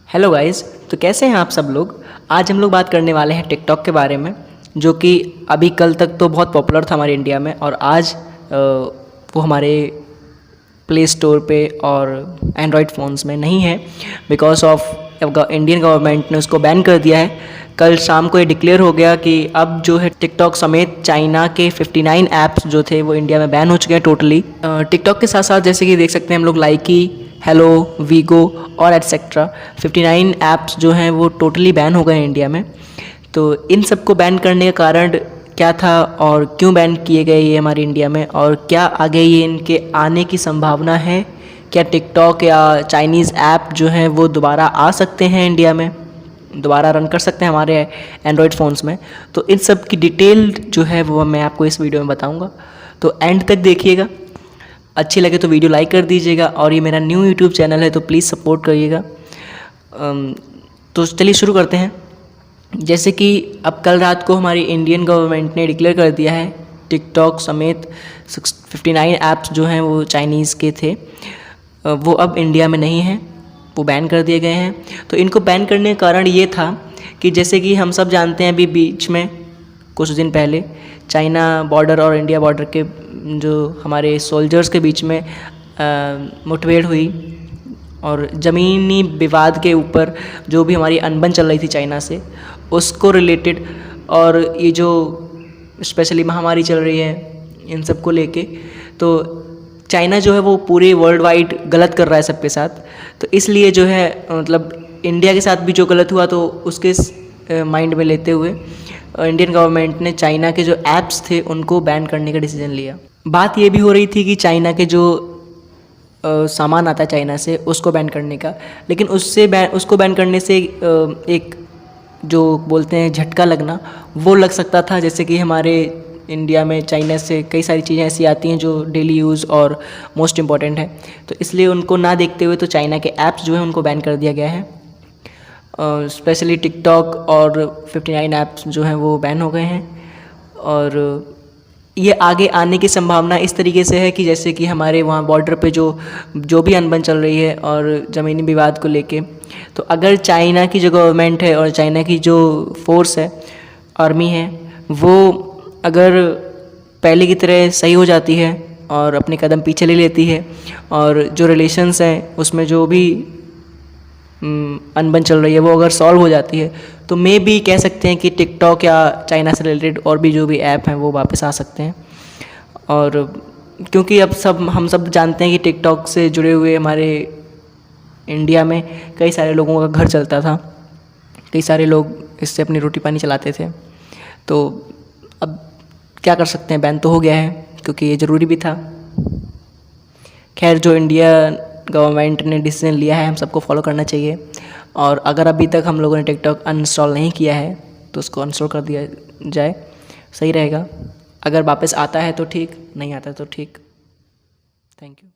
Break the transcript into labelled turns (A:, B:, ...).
A: Hello guys. तो कैसे हैं आप सब लोग। आज हम लोग बात करने वाले हैं टिकटॉक के बारे में, जो कि अभी कल तक तो बहुत पॉपुलर था हमारे इंडिया में, और आज वो हमारे प्ले स्टोर पे और एंड्रॉयड फ़ोन्स में नहीं है बिकॉज ऑफ इंडियन गवर्नमेंट ने उसको बैन कर दिया है। कल शाम को ये डिक्लेयर हो गया कि अब जो है टिकटॉक समेत चाइना के 59 ऐप्स जो थे वो इंडिया में बैन हो चुके हैं टोटली। टिकटॉक के साथ साथ जैसे कि देख सकते हैं हम लोग लाइकी, हेलो, वीगो और एटसेट्रा 59 ऐप्स जो हैं वो टोटली बैन हो गए हैं इंडिया में। तो इन सब को बैन करने का कारण क्या था और क्यों बैन किए गए ये हमारे इंडिया में, और क्या आगे ये इनके आने की संभावना है, क्या टिकटॉक या चाइनीज़ ऐप जो हैं वो दोबारा आ सकते हैं इंडिया में, दोबारा रन कर सकते हैं हमारे एंड्रॉयड फ़ोन्स में। तो इन सब की डिटेल जो है वो मैं आपको इस वीडियो में बताऊंगा, तो एंड तक देखिएगा। अच्छी लगे तो वीडियो लाइक कर दीजिएगा, और ये मेरा न्यू यूट्यूब चैनल है तो प्लीज़ सपोर्ट करिएगा। तो चलिए शुरू करते हैं। जैसे कि अब कल रात को हमारी इंडियन गवर्नमेंट ने डिक्लेयर कर दिया है टिकटॉक समेत 59 ऐप्स जो हैं वो चाइनीज़ के थे वो अब इंडिया में नहीं हैं, वो बैन कर दिए गए हैं। तो इनको बैन करने का कारण ये था कि जैसे कि हम सब जानते हैं अभी बीच में कुछ दिन पहले चाइना बॉर्डर और इंडिया बॉर्डर के जो हमारे सोल्जर्स के बीच में मुठभेड़ हुई, और ज़मीनी विवाद के ऊपर जो भी हमारी अनबन चल रही थी चाइना से उसको रिलेटेड, और ये जो स्पेशली महामारी चल रही है इन सब को लेके, तो चाइना जो है वो पूरे वर्ल्ड वाइड गलत कर रहा है सबके साथ। तो इसलिए जो है मतलब इंडिया के साथ भी जो गलत हुआ तो उसके माइंड में लेते हुए इंडियन गवर्नमेंट ने चाइना के जो ऐप्स थे उनको बैन करने का डिसीजन लिया। बात ये भी हो रही थी कि चाइना के जो सामान आता है चाइना से उसको बैन करने का, लेकिन उसको बैन करने से एक जो बोलते हैं झटका लगना वो लग सकता था। जैसे कि हमारे इंडिया में चाइना से कई सारी चीज़ें ऐसी आती हैं जो डेली यूज़ और मोस्ट इम्पॉर्टेंट है, तो इसलिए उनको ना देखते हुए तो चाइना के ऐप्स जो हैं उनको बैन कर दिया गया है। स्पेशली टिकटॉक और 59 ऐप्स जो हैं वो बैन हो गए हैं, और ये आगे आने की संभावना इस तरीके से है कि जैसे कि हमारे वहाँ बॉर्डर पे जो भी अनबन चल रही है और ज़मीनी विवाद को लेके, तो अगर चाइना की जो गवर्नमेंट है और चाइना की जो फोर्स है, आर्मी है, वो अगर पहले की तरह सही हो जाती है और अपने कदम पीछे ले लेती है, और जो रिलेशंस हैं उसमें जो भी अनबन चल रही है वो अगर सॉल्व हो जाती है, तो मे भी कह सकते हैं कि टिकटॉक या चाइना से रिलेटेड और भी जो भी ऐप हैं वो वापस आ सकते हैं। और क्योंकि अब हम सब जानते हैं कि टिकटॉक से जुड़े हुए हमारे इंडिया में कई सारे लोगों का घर चलता था, कई सारे लोग इससे अपनी रोटी पानी चलाते थे। तो अब क्या कर सकते हैं, बैन तो हो गया है क्योंकि ये ज़रूरी भी था। खैर, जो इंडिया गवर्नमेंट ने डिसीजन लिया है हम सबको फॉलो करना चाहिए, और अगर अभी तक हम लोगों ने टिकटॉक अनइंस्टॉल नहीं किया है तो उसको अनइंस्टॉल कर दिया जाए, सही रहेगा। अगर वापस आता है तो ठीक, नहीं आता तो ठीक। Thank you.